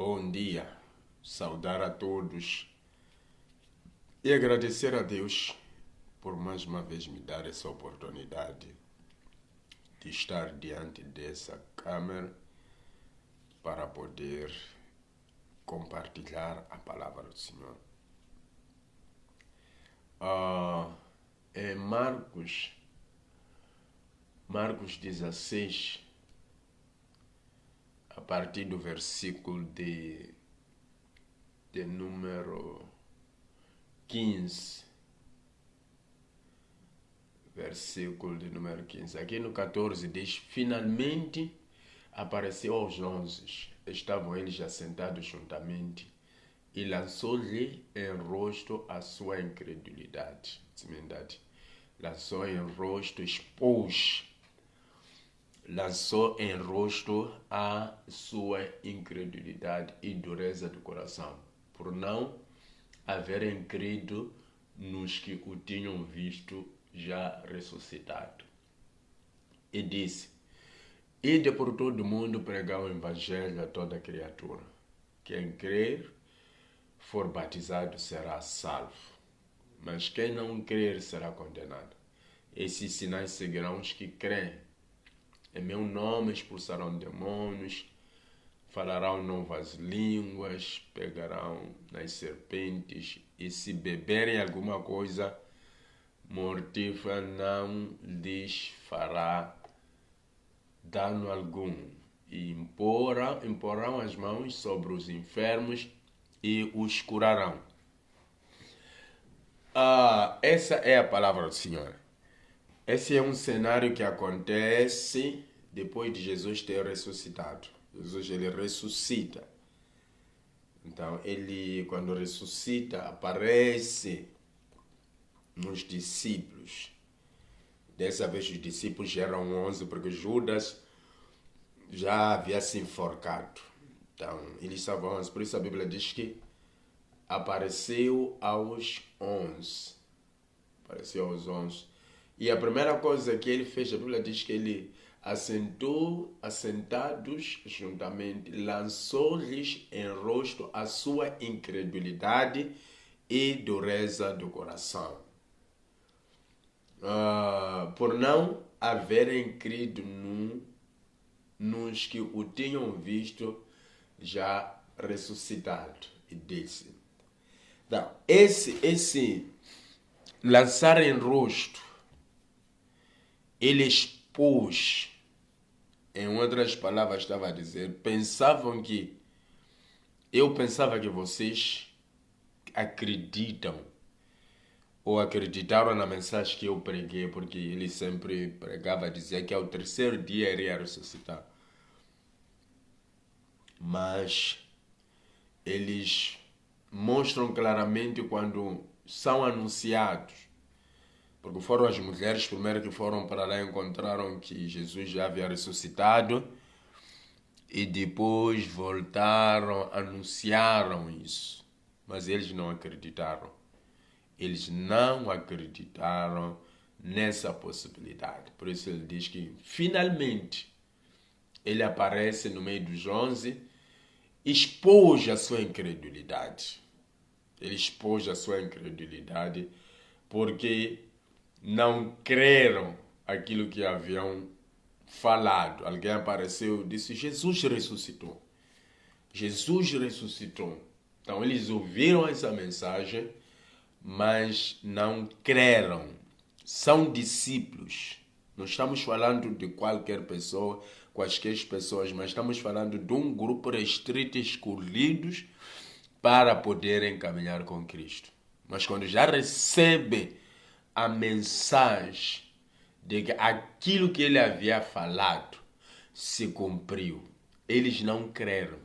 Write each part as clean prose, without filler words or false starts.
Bom dia, saudar a todos e agradecer a Deus por mais uma vez me dar essa oportunidade de estar diante dessa câmera para poder compartilhar a palavra do Senhor. Em Marcos 16, a partir do versículo de número 15, versículo de número 15. Aqui no 14 diz: finalmente apareceu aos 11. Estavam eles assentados juntamente e lançou-lhe em rosto a sua incredulidade. Lançou em rosto, lançou em rosto a sua incredulidade e dureza do coração, por não haverem crido nos que o tinham visto já ressuscitado. E disse: ide por todo o mundo pregar o evangelho a toda criatura. Quem crer, for batizado, será salvo, mas quem não crer será condenado. Esses sinais seguirão os que creem. Em meu nome expulsarão demônios, falarão novas línguas, pegarão nas serpentes, e se beberem alguma coisa mortífera não lhes fará dano algum, e imporão as mãos sobre os enfermos e os curarão. Essa é a palavra do Senhor. Esse é um cenário que acontece depois de Jesus ter ressuscitado. Jesus, ele ressuscita. Então, ele, quando ressuscita, aparece nos discípulos. Dessa vez, os discípulos eram 11, porque Judas já havia se enforcado. Então, eles estavam 11. Por isso, a Bíblia diz que apareceu aos 11. Apareceu aos 11. E a primeira coisa que ele fez, a Bíblia diz que ele assentados juntamente, lançou-lhes em rosto a sua incredulidade e dureza do coração. Por não haverem crido nos que o tinham visto já ressuscitado. E disse: então, esse lançar em rosto, ele expôs. Em outras palavras, estava a dizer, eu pensava que vocês acreditam ou acreditaram na mensagem que eu preguei, porque ele sempre pregava, dizia que ao terceiro dia iria ressuscitar. Mas eles mostram claramente quando são anunciados, porque foram as mulheres primeiro que foram para lá, encontraram que Jesus já havia ressuscitado, e depois voltaram, anunciaram isso. Mas eles não acreditaram. Eles não acreditaram nessa possibilidade. Por isso ele diz que finalmente ele aparece no meio dos 11, expôs a sua incredulidade. Ele expôs a sua incredulidade porque não creram aquilo que haviam falado. Alguém apareceu e disse: Jesus ressuscitou. Jesus ressuscitou. Então eles ouviram essa mensagem, mas não creram. São discípulos. Não estamos falando de qualquer pessoa, quaisquer pessoas, mas estamos falando de um grupo restrito, escolhidos para poderem caminhar com Cristo. Mas quando já recebem a mensagem de que aquilo que ele havia falado se cumpriu, eles não creram.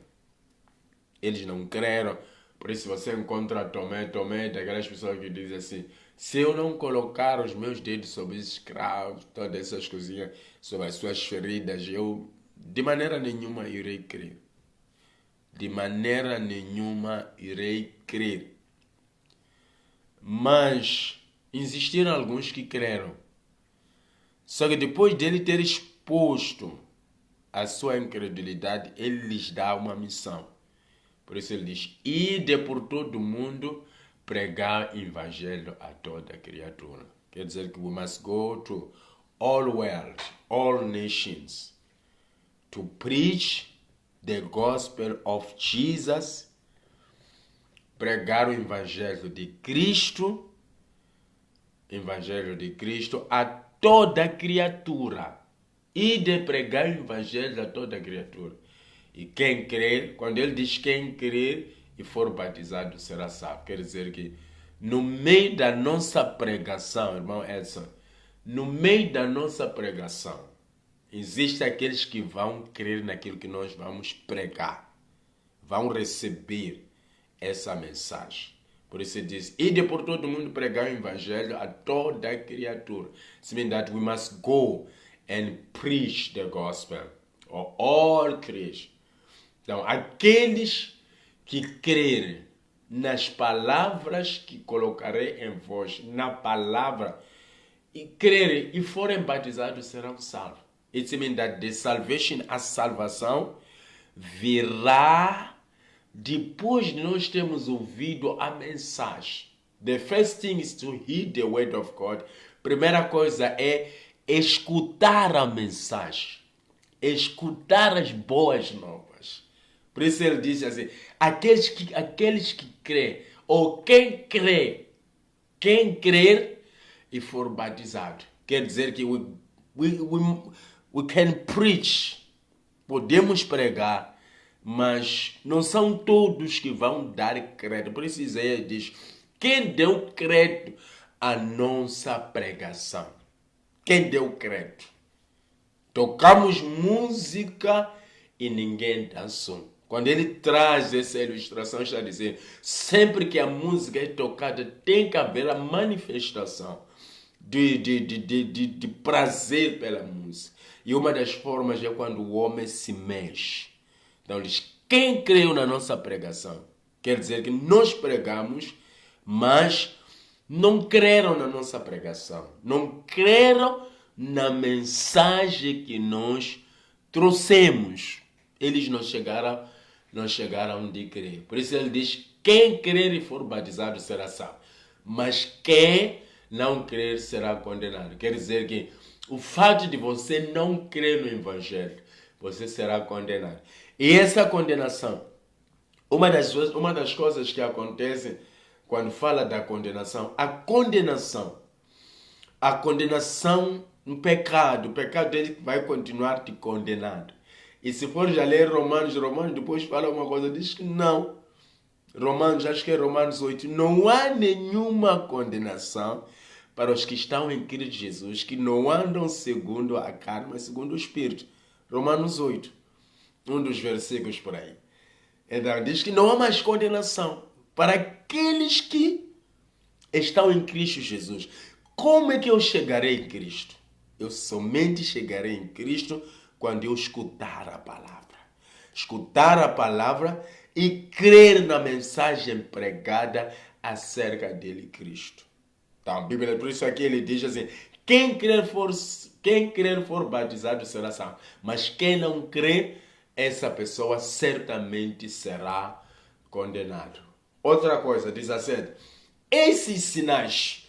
Eles não creram. Por isso você encontra Tomé, daquelas pessoas que dizem assim: se eu não colocar os meus dedos sobre esses cravos, todas essas coisinhas, sobre as suas feridas, eu de maneira nenhuma irei crer. De maneira nenhuma irei crer. Mas existiram alguns que creram. Só que depois dele ter exposto a sua incredulidade, ele lhes dá uma missão. Por isso ele diz, ide por todo o mundo pregar o evangelho a toda criatura. Quer dizer que we must go to all world, all nations, to preach the gospel of Jesus, pregar o evangelho de Cristo a toda criatura. E de pregar o evangelho a toda criatura. E quem crer, quando ele diz quem crer e for batizado será salvo. Quer dizer que no meio da nossa pregação, irmão Edson, no meio da nossa pregação, existem aqueles que vão crer naquilo que nós vamos pregar. Vão receber essa mensagem. Por isso ele diz, ide por todo mundo pregar o evangelho a toda criatura. It means that we must go and preach the gospel of all creation. Então, aqueles que crerem nas palavras que colocarei em vós, na palavra, e crerem e forem batizados serão salvos. It means that the salvation, a salvação, virá depois de nós termos ouvido a mensagem. The first thing is to hear the word of God. Primeira coisa é escutar a mensagem. Escutar as boas novas. Por isso ele diz assim, aqueles que creem, ou quem crer e for batizado. Quer dizer que we can preach, podemos pregar, mas não são todos que vão dar crédito. Por isso Isaías diz, quem deu crédito à nossa pregação? Quem deu crédito? Tocamos música e ninguém dançou. Quando ele traz essa ilustração, está dizendo, sempre que a música é tocada, tem que haver a manifestação de prazer pela música. E uma das formas é quando o homem se mexe. Então, quem creu na nossa pregação? Quer dizer que nós pregamos, mas não creram na nossa pregação. Não creram na mensagem que nós trouxemos. Eles não chegaram de crer. Por isso ele diz, quem crer e for batizado será salvo. Mas quem não crer será condenado. Quer dizer que o fato de você não crer no evangelho, você será condenado. E essa condenação, uma das coisas que acontece quando fala da condenação, a condenação no pecado, o pecado dele vai continuar te condenando. E se for já ler Romanos depois fala uma coisa, diz que não. Acho que é Romanos 8, não há nenhuma condenação para os que estão em Cristo Jesus, que não andam segundo a carne, mas segundo o Espírito. Romanos 8, um dos versículos por aí. Então diz que não há mais condenação para aqueles que estão em Cristo Jesus. Como é que eu chegarei em Cristo? Eu somente chegarei em Cristo quando eu escutar a palavra. Escutar a palavra e crer na mensagem pregada acerca dele, Cristo. Então, a Bíblia, por isso aqui ele diz assim, quem crer for batizado será salvo. Mas quem não crer, essa pessoa certamente será condenado. Outra coisa, diz assim, esses sinais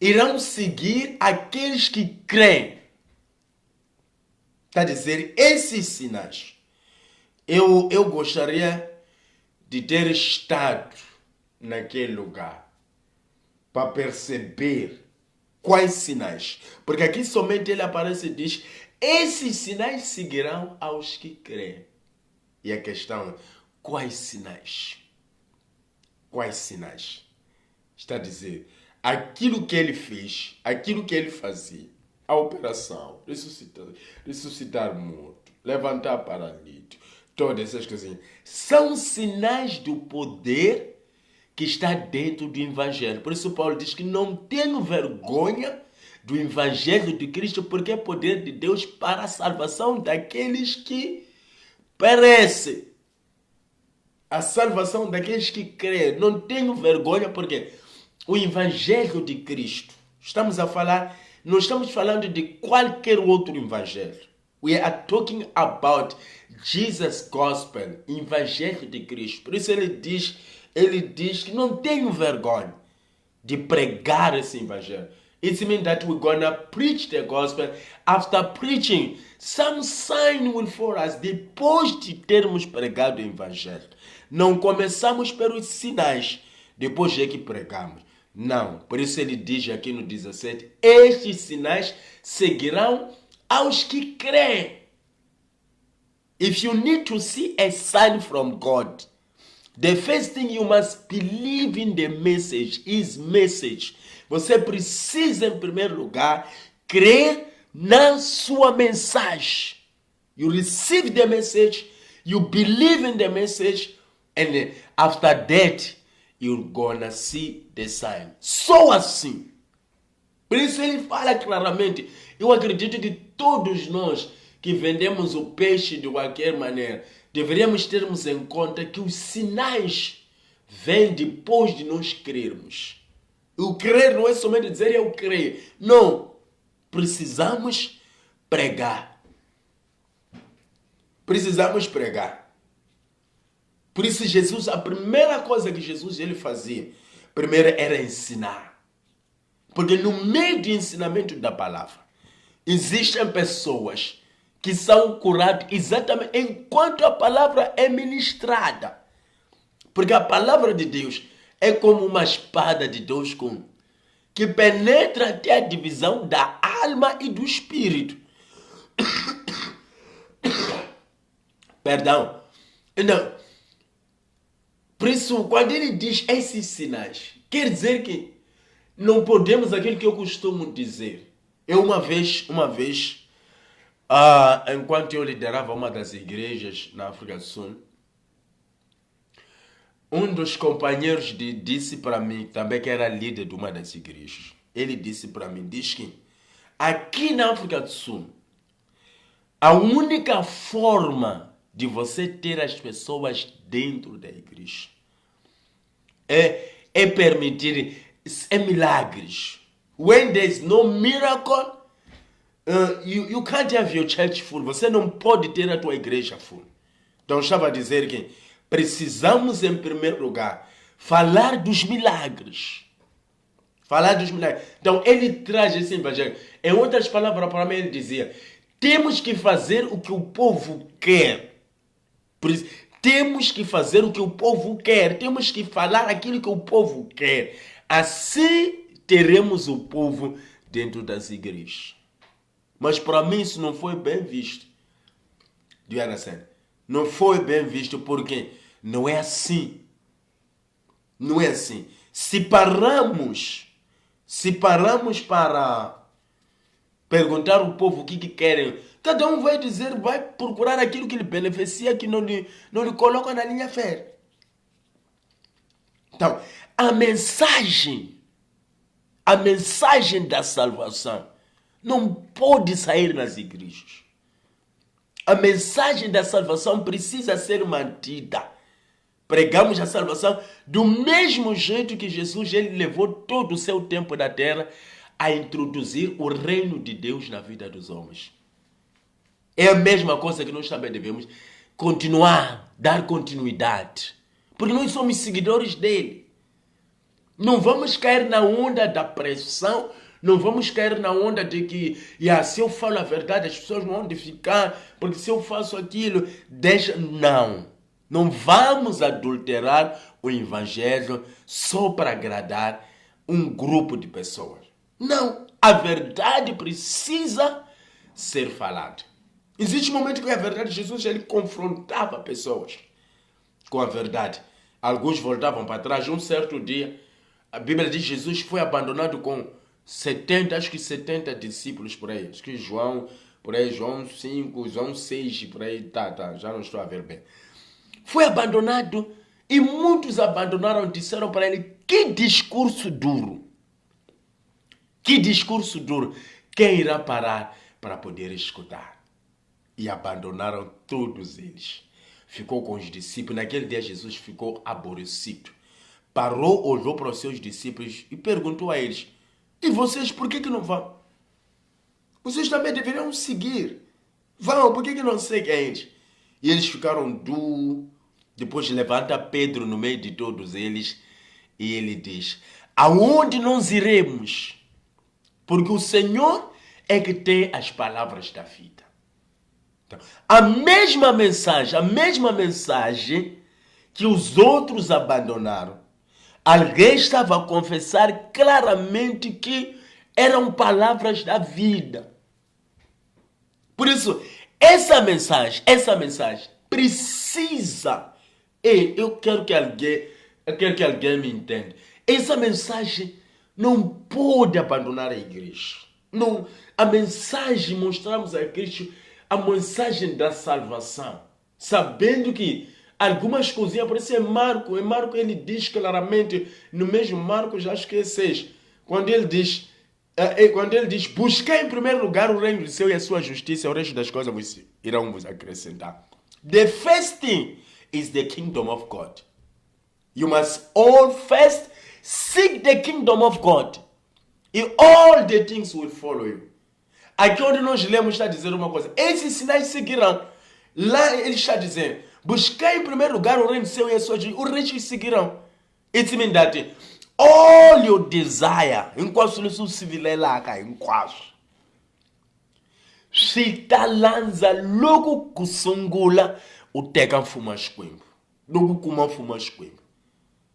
irão seguir aqueles que creem. Está a dizer, esses sinais. Eu gostaria de ter estado naquele lugar para perceber quais sinais. Porque aqui somente ele aparece e diz, esses sinais seguirão aos que creem. E a questão é, quais sinais? Quais sinais? Está a dizer, aquilo que ele fez, aquilo que ele fazia, a operação, ressuscitar morto, levantar paralítico, todas essas coisinhas, são sinais do poder que está dentro do Evangelho. Por isso Paulo diz que não tenho vergonha do Evangelho de Cristo, porque é poder de Deus para a salvação daqueles que perecem. A salvação daqueles que creem. Não tenho vergonha, porque o Evangelho de Cristo, não estamos falando de qualquer outro Evangelho. We are talking about Jesus Gospel, Evangelho de Cristo. Por isso ele diz que não tenho vergonha de pregar esse Evangelho. It means that we're gonna preach the gospel. After preaching, some sign will follow us. Depois de termos pregado o Evangelho. Não começamos pelos sinais, depois é que pregamos. Não, por isso ele diz aqui no 17, estes sinais seguirão aos que creem. If you need to see a sign from God, the first thing you must believe in the message, his message. Você precisa, em primeiro lugar, crer na sua mensagem. You receive the message, you believe in the message, and after that, you're gonna see the sign. Só assim. Por isso ele fala claramente. Eu acredito que todos nós que vendemos o peixe de qualquer maneira, deveríamos termos em conta que os sinais vêm depois de nós crermos. O crer não é somente dizer eu creio. Não. Precisamos pregar. Precisamos pregar. Por isso Jesus, a primeira coisa que Jesus ele fazia, primeiro era ensinar. Porque no meio do ensinamento da palavra, existem pessoas que são curadas exatamente enquanto a palavra é ministrada. Porque a palavra de Deus é como uma espada de dois gumes, que penetra até a divisão da alma e do espírito. Perdão. Não. Por isso, quando ele diz esses sinais, quer dizer que não podemos aquilo que eu costumo dizer. Eu uma vez, enquanto eu liderava uma das igrejas na África do Sul, um dos companheiros disse para mim, também que era líder de uma das igrejas, ele disse para mim, diz que aqui na África do Sul, a única forma de você ter as pessoas dentro da igreja é permitir milagres. When there's no miracle, you can't have your church full. Você não pode ter a tua igreja full. Então eu estava a dizer que precisamos, em primeiro lugar, falar dos milagres. Falar dos milagres. Então, ele traz esse evangelho. Em outras palavras, para mim, ele dizia, temos que fazer o que o povo quer. Por isso, temos que fazer o que o povo quer. Temos que falar aquilo que o povo quer. Assim, teremos o povo dentro das igrejas. Mas, para mim, isso não foi bem visto. Do you understand? Não foi bem visto porque não é assim. Não é assim. Se paramos para perguntar ao povo o que querem, cada um vai dizer, vai procurar aquilo que lhe beneficia, que não lhe coloca na linha férrea. Então, a mensagem da salvação não pode sair nas igrejas. A mensagem da salvação precisa ser mantida. Pregamos a salvação do mesmo jeito que Jesus ele levou todo o seu tempo na terra a introduzir o reino de Deus na vida dos homens. É a mesma coisa que nós também devemos continuar, dar continuidade. Porque nós somos seguidores dele. Não vamos cair na onda da pressão. Não vamos cair na onda de que se eu falo a verdade, as pessoas vão onde ficar, porque se eu faço aquilo, deixa... Não vamos adulterar o evangelho só para agradar um grupo de pessoas. Não, a verdade precisa ser falada. Existe um momento que a verdade, Jesus ele confrontava pessoas com a verdade. Alguns voltavam para trás. Um certo dia, a Bíblia diz que Jesus foi abandonado com 70 discípulos por aí. Acho que João 5, João 6, por aí, já não estou a ver bem. Foi abandonado e muitos abandonaram, disseram para ele, que discurso duro. Que discurso duro. Quem irá parar para poder escutar? E abandonaram todos eles. Ficou com os discípulos. Naquele dia Jesus ficou aborrecido. Parou, olhou para os seus discípulos e perguntou a eles, e vocês por que não vão? Vocês também deveriam seguir. Vão, por que não seguem eles? E eles ficaram duros. Depois levanta Pedro no meio de todos eles e ele diz: aonde nós iremos? Porque o Senhor é que tem as palavras da vida. Então, a mesma mensagem que os outros abandonaram. Alguém estava a confessar claramente que eram palavras da vida. Por isso, essa mensagem precisa. Eu quero que alguém me entenda. Essa mensagem não pode abandonar a igreja. Não, a mensagem, mostramos a Cristo a mensagem da salvação. Sabendo que algumas coisinhas, por isso em Marcos ele diz claramente, no mesmo Marcos, acho que é 6, quando ele diz, busquem em primeiro lugar o reino do céu e a sua justiça, o resto das coisas irão vos acrescentar. The first thing is the kingdom of God. You must all first seek the kingdom of God. And all the things will follow you. Aqui onde nós lemos está a dizer uma coisa. Esses sinais seguirão. Lá ele está dizendo, buscar em primeiro lugar o reino do céu e a sua justiça. O resto seguirão. It means that all your desire, enquanto solução civil é lá, enquanto. Se talanza logo kusungula, o tega fuma esquembo. Logo kuma fuma esquembo.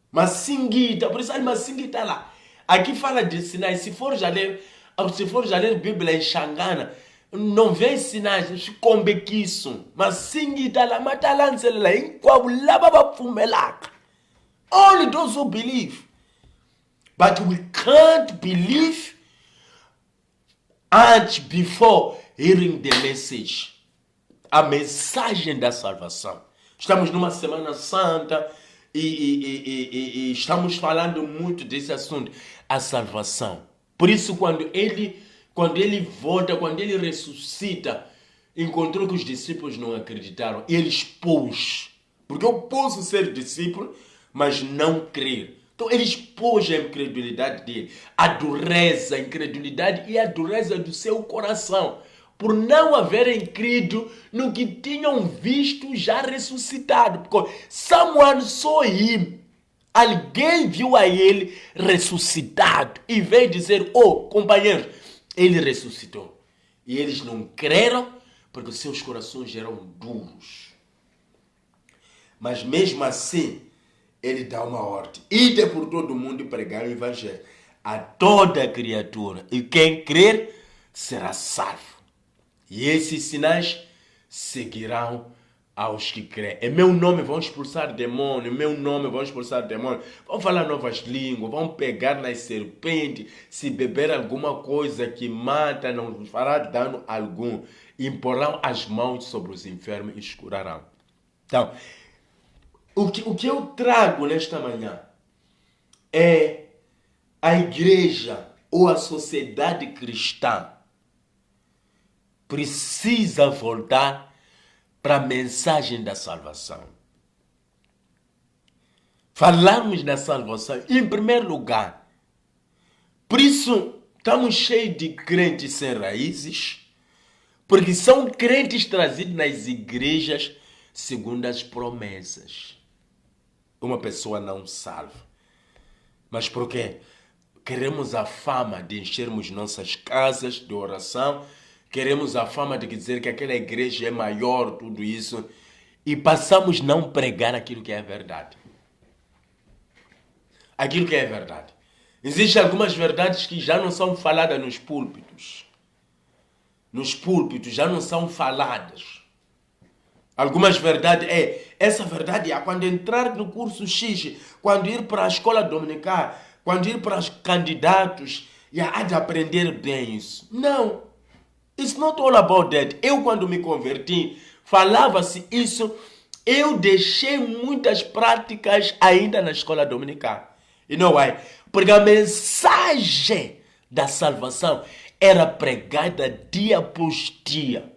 Mas singita, por isso mas singita lá. Aqui fala de sinais. Se for já ler Bíblia em Xangana, não vê sinais, combe que isso. Mas singita lá, matalanza lá, em qual lá baba fumelaka. Only those who believe. But we can't believe and before hearing the message. A mensagem da salvação. Estamos numa Semana Santa e estamos falando muito desse assunto, a salvação. Por isso, quando ele volta, quando ele ressuscita, encontrou que os discípulos não acreditaram. Ele expôs. Porque eu posso ser discípulo, mas não crer. Então ele expôs a incredulidade dele, a dureza, a incredulidade e a dureza do seu coração, por não haverem crido no que tinham visto já ressuscitado. Porque someone saw him. Alguém viu a ele ressuscitado e veio dizer, companheiros, ele ressuscitou. E eles não creram porque seus corações eram duros. Mas mesmo assim, ele dá uma ordem. Ide por todo mundo e pregar o evangelho a toda criatura. E quem crer será salvo. E esses sinais seguirão aos que creem. Em meu nome vão expulsar demônio. Em meu nome vão expulsar demônio. Vão falar novas línguas. Vão pegar nas serpentes. Se beber alguma coisa que mata, não fará dano algum. Imporão as mãos sobre os enfermos e os curarão. Então, o que eu trago nesta manhã é a igreja ou a sociedade cristã precisa voltar para a mensagem da salvação. Falarmos da salvação em primeiro lugar. Por isso, estamos cheios de crentes sem raízes, porque são crentes trazidos nas igrejas segundo as promessas. Uma pessoa não salva. Mas por quê? Queremos a fama de enchermos nossas casas de oração, queremos a fama de dizer que aquela igreja é maior, tudo isso, e passamos a não pregar aquilo que é verdade. Aquilo que é verdade. Existem algumas verdades que já não são faladas nos púlpitos. Nos púlpitos já não são faladas. Algumas verdades essa verdade quando entrar no curso X, quando ir para a escola dominical, quando ir para os candidatos, há de aprender bem isso. Não. It's not all about that. Eu quando me converti, falava-se isso, eu deixei muitas práticas ainda na escola dominical. You know why? Porque a mensagem da salvação era pregada dia após dia.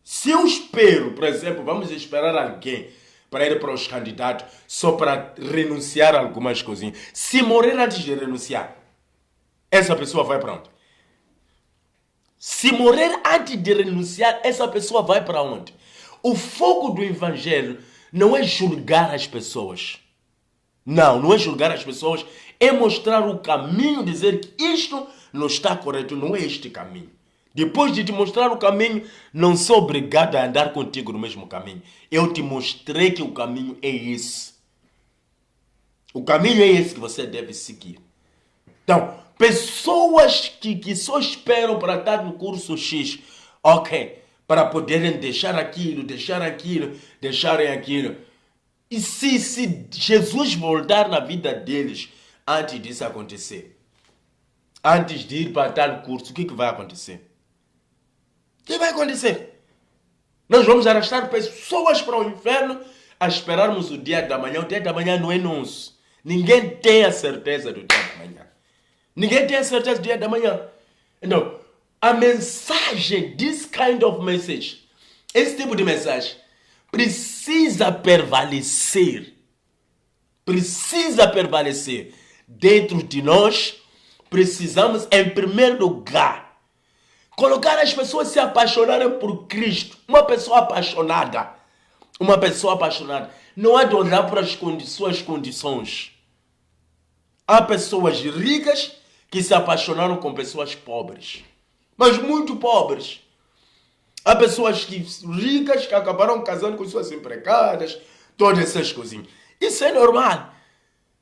Se eu espero, por exemplo, vamos esperar alguém para ir para os candidatos só para renunciar a algumas coisinhas. Se morrer antes de renunciar, essa pessoa vai para onde? Se morrer antes de renunciar, essa pessoa vai para onde? O foco do evangelho não é julgar as pessoas. Não é julgar as pessoas, é mostrar o caminho, dizer que isto não está correto, não é este caminho. Depois de te mostrar o caminho, não sou obrigado a andar contigo no mesmo caminho. Eu te mostrei que o caminho é esse. O caminho é esse que você deve seguir. Então, pessoas que só esperam para estar no curso X, ok, para poderem deixarem aquilo. E se Jesus voltar na vida deles antes disso acontecer, antes de ir para tal curso, o que vai acontecer? O que vai acontecer? Nós vamos arrastar pessoas para o inferno a esperarmos o dia da manhã. O dia da manhã não é nosso. Ninguém tem a certeza do dia da manhã. Ninguém tem a certeza do dia da manhã. Então, a mensagem, this kind of message, esse tipo de mensagem, precisa prevalecer. Precisa prevalecer. Dentro de nós, precisamos, em primeiro lugar, colocar as pessoas a se apaixonarem por Cristo. Uma pessoa apaixonada não há de olhar para as suas condições. Há pessoas ricas que se apaixonaram com pessoas pobres, mas muito pobres. Há pessoas ricas que acabaram casando com suas empregadas, todas essas coisinhas. Isso é normal.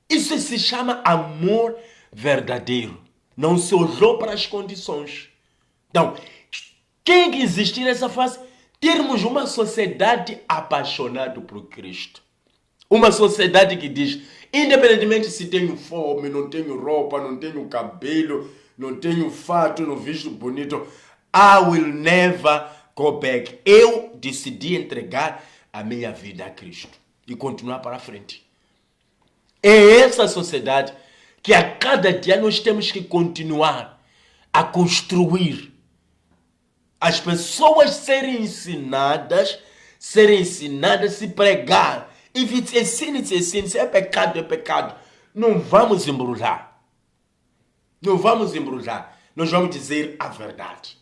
Isso se chama amor verdadeiro. Não se olhou para as condições. Então, tem que existir nessa fase, termos uma sociedade apaixonada por Cristo. Uma sociedade que diz, independentemente se tenho fome, não tenho roupa, não tenho cabelo, não tenho fato, não visto bonito, I will never go back. Eu decidi entregar a minha vida a Cristo e continuar para frente. É essa sociedade que a cada dia nós temos que continuar a construir. As pessoas serem ensinadas, se pregar. If it's a sin, it's a sin. Se é pecado, é pecado. Não vamos embrulhar. Não vamos embrulhar. Nós vamos dizer a verdade.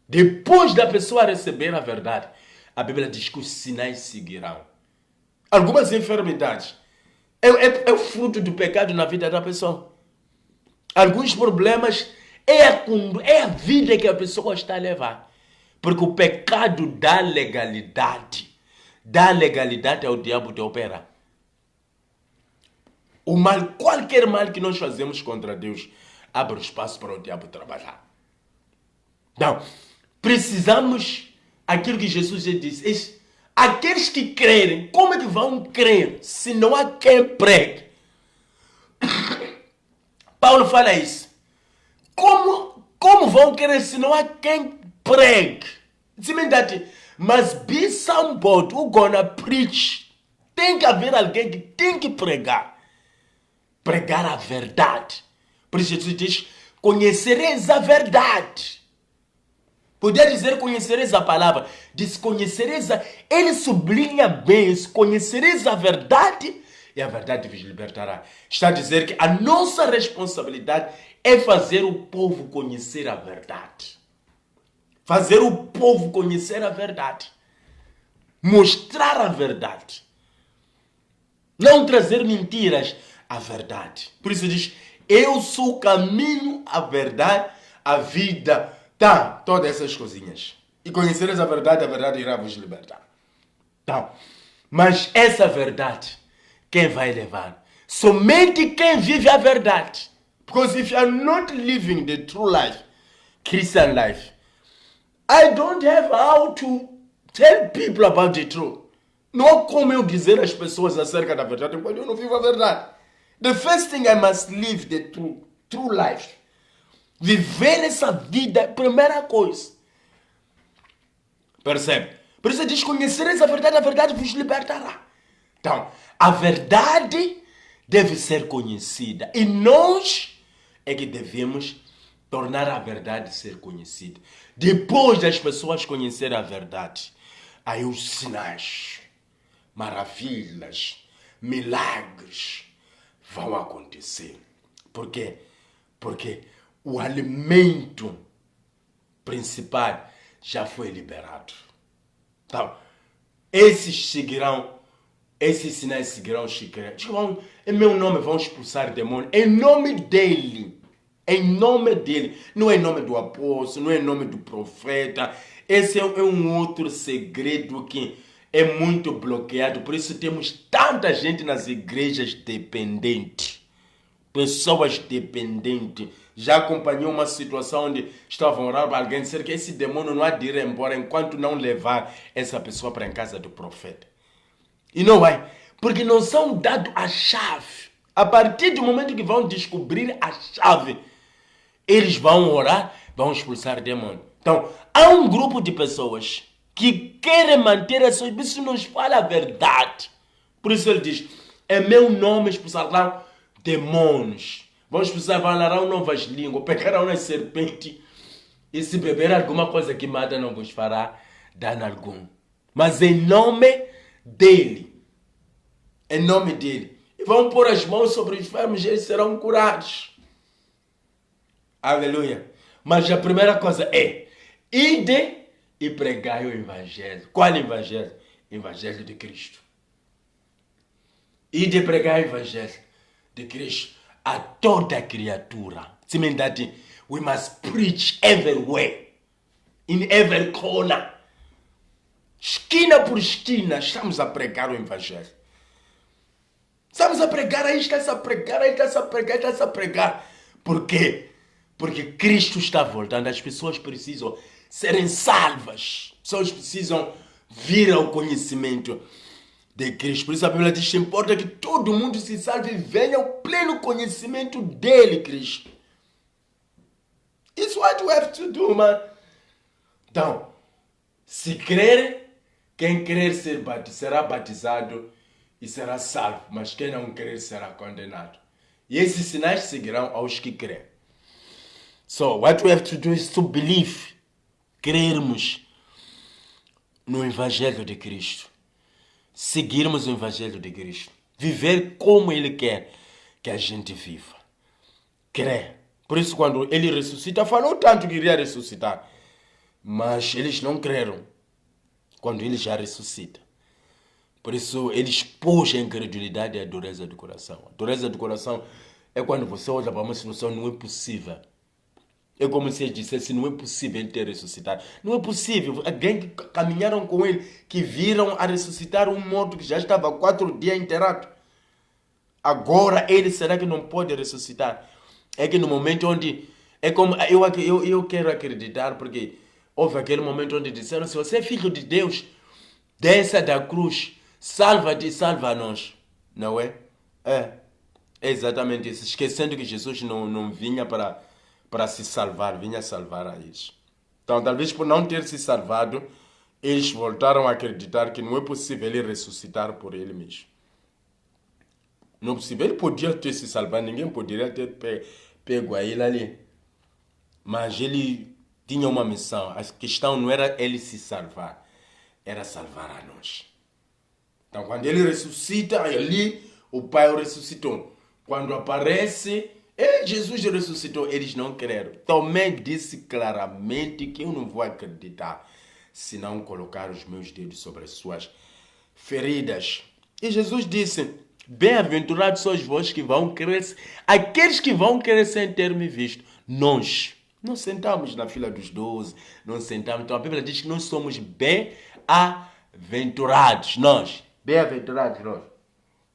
Depois da pessoa receber a verdade, a Bíblia diz que os sinais seguirão. Algumas enfermidades é o fruto do pecado na vida da pessoa. Alguns problemas é a vida que a pessoa está a levar. Porque o pecado dá legalidade. Dá legalidade ao diabo de operar. O mal, qualquer mal que nós fazemos contra Deus, abre espaço para o diabo trabalhar. Então, precisamos, aquilo que Jesus já disse, aqueles que crerem, como é que vão crer se não há quem pregue? Paulo fala isso. Como vão crer se não há quem pregue? It means that must be somebody who gonna preach. Tem que haver alguém que tem que pregar. Pregar a verdade. Por isso Jesus diz, conhecereis a verdade. Podia dizer conhecereis a palavra. Diz conhecereis a... Ele sublinha bem isso. Conhecereis a verdade e a verdade vos libertará. Está a dizer que a nossa responsabilidade é fazer o povo conhecer a verdade. Fazer o povo conhecer a verdade. Mostrar a verdade. Não trazer mentiras, a verdade. Por isso diz, eu sou o caminho, a verdade, a vida. Tá, todas essas coisinhas. E conhecereis a verdade irá vos libertar. Tá. Mas essa verdade, quem vai levar? Somente quem vive a verdade. Because if you are not living the true life, Christian life, I don't have how to tell people about the truth. Não há como eu dizer às pessoas acerca da verdade enquanto eu não vivo a verdade. The first thing I must live the true life. Viver essa vida é a primeira coisa. Percebe? Por isso diz, conhecereis a verdade vos libertará. Então, a verdade deve ser conhecida. E nós é que devemos tornar a verdade ser conhecida. Depois das pessoas conhecerem a verdade, aí os sinais, maravilhas, milagres vão acontecer. Por quê? Porque o alimento principal já foi liberado. Então, esses sinais seguirão os que creem. Em meu nome vão expulsar demônios. Em nome dele. Em nome dele. Não é em nome do apóstolo, não é em nome do profeta. Esse é um outro segredo que é muito bloqueado. Por isso temos tanta gente nas igrejas dependentes. Pessoas dependentes. Já acompanhou uma situação onde estavam a orar para alguém dizer que esse demônio não há de ir embora enquanto não levar essa pessoa para a casa do profeta. E não vai. Porque não são dados a chave. A partir do momento que vão descobrir a chave, eles vão orar, vão expulsar demônio. Então, há um grupo de pessoas que querem manter a sua... Isso nos fala a verdade. Por isso ele diz, em meu nome expulsarão demônios. Vão expulsar, falarão novas línguas, pegarão na serpente. E se beber alguma coisa que mata, não vos fará dano algum. Mas em nome dele. Em nome dele. E vão pôr as mãos sobre os enfermos e eles serão curados. Aleluia. Mas a primeira coisa é, ide e pregai o evangelho. Qual evangelho? Evangelho de Cristo. Ide e pregai o evangelho de Cristo a toda criatura. It means that we must preach everywhere. In every corner. Esquina por esquina, estamos a pregar o evangelho. Estamos a pregar, aí está-se a pregar, aí está-se a pregar, aí está-se a pregar. Por quê? Porque Cristo está voltando. As pessoas precisam serem salvas. As pessoas precisam vir ao conhecimento de Cristo. Por isso a Bíblia diz que importa que todo mundo se salve e venha ao pleno conhecimento dele, Cristo. It's what we have to do, man. Então, se crer, quem crer será batizado e será salvo. Mas quem não crer será condenado. E esses sinais seguirão aos que crêem. So, what we have to do is to believe. Crermos no Evangelho de Cristo. Seguirmos o Evangelho de Cristo. Viver como Ele quer que a gente viva. Crer. Por isso, quando Ele ressuscita, falou tanto que iria ressuscitar. Mas eles não creram quando Ele já ressuscita. Por isso, Ele expôs a incredulidade e a dureza do coração. A dureza do coração é quando você olha para uma situação, não é possível. É como se ele dissesse, não é possível ele ter ressuscitado. Não é possível. Alguém que caminharam com ele, que viram a ressuscitar um morto que já estava 4 dias enterrado. Agora ele, será que não pode ressuscitar? É que no momento onde... É como, eu quero acreditar, porque houve aquele momento onde disseram, se você é filho de Deus, desça da cruz, salva-te e salva a nós. Não é? É exatamente isso. Esquecendo que Jesus não vinha para se salvar, vinha salvar a eles. Então, talvez por não ter se salvado, eles voltaram a acreditar que não é possível ele ressuscitar por ele mesmo. Não é possível. Ele podia ter se salvado, ninguém poderia ter pego a ele ali. Mas ele tinha uma missão. A questão não era ele se salvar, era salvar a nós. Então, quando ele ressuscita, ali o Pai o ressuscitou. Quando aparece... Jesus ressuscitou, eles não creram. Tomé disse claramente que eu não vou acreditar se não colocar os meus dedos sobre as suas feridas. E Jesus disse, bem-aventurados sois vós que vão crer, aqueles que vão crer sem ter me visto. Nós não sentamos na fila dos 12, não sentamos. Então a Bíblia diz que nós somos bem-aventurados. Nós, bem-aventurados nós.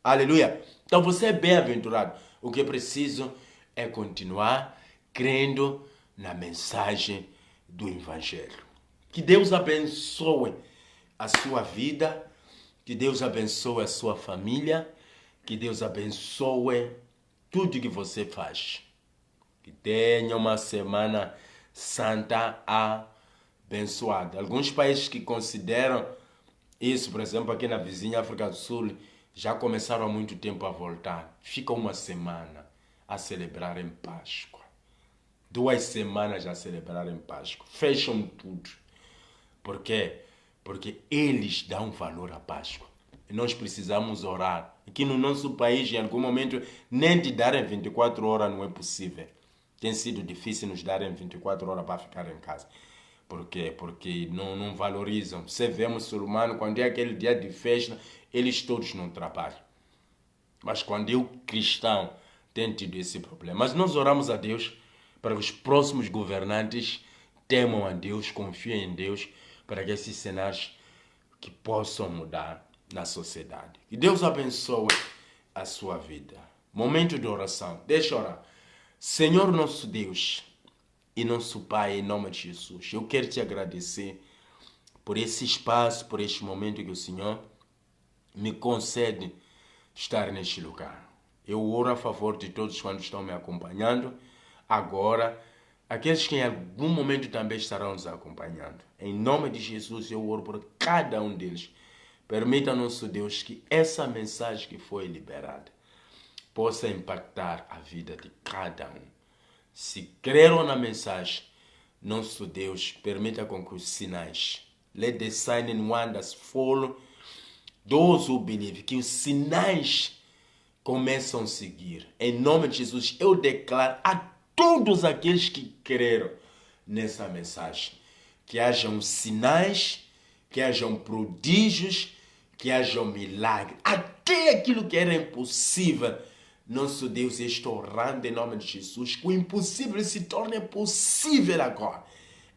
Aleluia. Então você é bem-aventurado. O que é preciso é continuar crendo na mensagem do Evangelho. Que Deus abençoe a sua vida, que Deus abençoe a sua família, que Deus abençoe tudo que você faz. Que tenha uma semana santa abençoada. Alguns países que consideram isso, por exemplo, aqui na vizinha África do Sul, já começaram há muito tempo a voltar. Fica uma semana a celebrar em Páscoa. 2 semanas a celebrar em Páscoa. Fecham tudo. Por quê? Porque eles dão valor à Páscoa. E nós precisamos orar. Aqui no nosso país, em algum momento, nem de darem 24 horas não é possível. Tem sido difícil nos darem 24 horas para ficar em casa. Por quê? Porque não valorizam. Você vê muçulmano, quando é aquele dia de festa, eles todos não trabalham. Mas quando é o cristão, tem tido esse problema. Mas nós oramos a Deus para que os próximos governantes temam a Deus, confiem em Deus, para que esses cenários que possam mudar na sociedade. Que Deus abençoe a sua vida. Momento de oração. Deixa eu orar. Senhor nosso Deus e nosso Pai, em nome de Jesus, eu quero te agradecer por esse espaço, por este momento que o Senhor me concede estar neste lugar. Eu oro a favor de todos quantos estão me acompanhando agora, aqueles que em algum momento também estarão nos acompanhando. Em nome de Jesus, eu oro por cada um deles. Permita, nosso Deus, que essa mensagem que foi liberada possa impactar a vida de cada um. Se creram na mensagem, nosso Deus, permita com que os sinais, let the sign and wonders follow those who believe, que os sinais começam a seguir. Em nome de Jesus, eu declaro a todos aqueles que creram nessa mensagem que hajam sinais, que hajam prodígios, que hajam milagres. Até aquilo que era impossível, nosso Deus, eu estou orando em nome de Jesus, que o impossível se torne possível agora.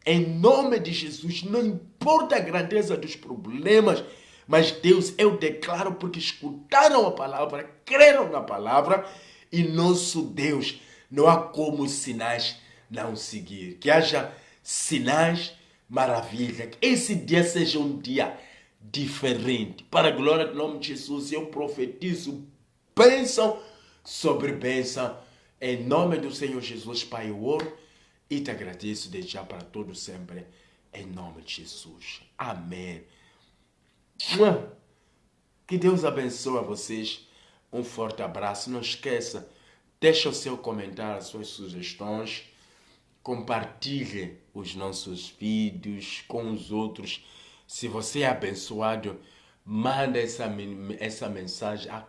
Em nome de Jesus, não importa a grandeza dos problemas, mas Deus, eu declaro porque escutaram a palavra, creram na palavra, e nosso Deus, não há como os sinais não seguir. Que haja sinais, maravilha. Que esse dia seja um dia diferente. Para a glória do nome de Jesus, eu profetizo bênção sobre bênção. Em nome do Senhor Jesus, Pai, eu oro e te agradeço desde já para todos sempre. Em nome de Jesus. Amém. Que Deus abençoe a vocês. Um forte abraço. Não esqueça, deixa o seu comentário, as suas sugestões. Compartilhe os nossos vídeos com os outros. Se você é abençoado, manda essa mensagem a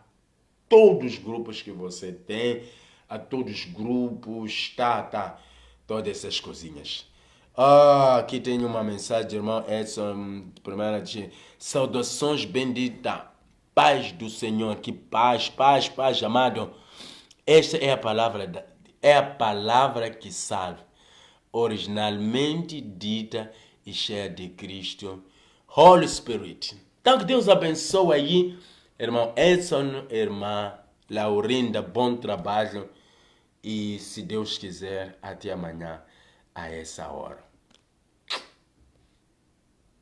todos os grupos que você tem, a todos os grupos, todas essas coisinhas. Aqui tem uma mensagem, irmão Edson, primeira de saudações bendita, paz do Senhor, que paz, amado. Esta é a palavra que salva, originalmente dita e cheia de Cristo, Holy Spirit. Então que Deus abençoe aí, irmão Edson, irmã Laurinda, bom trabalho e se Deus quiser, até amanhã a essa hora.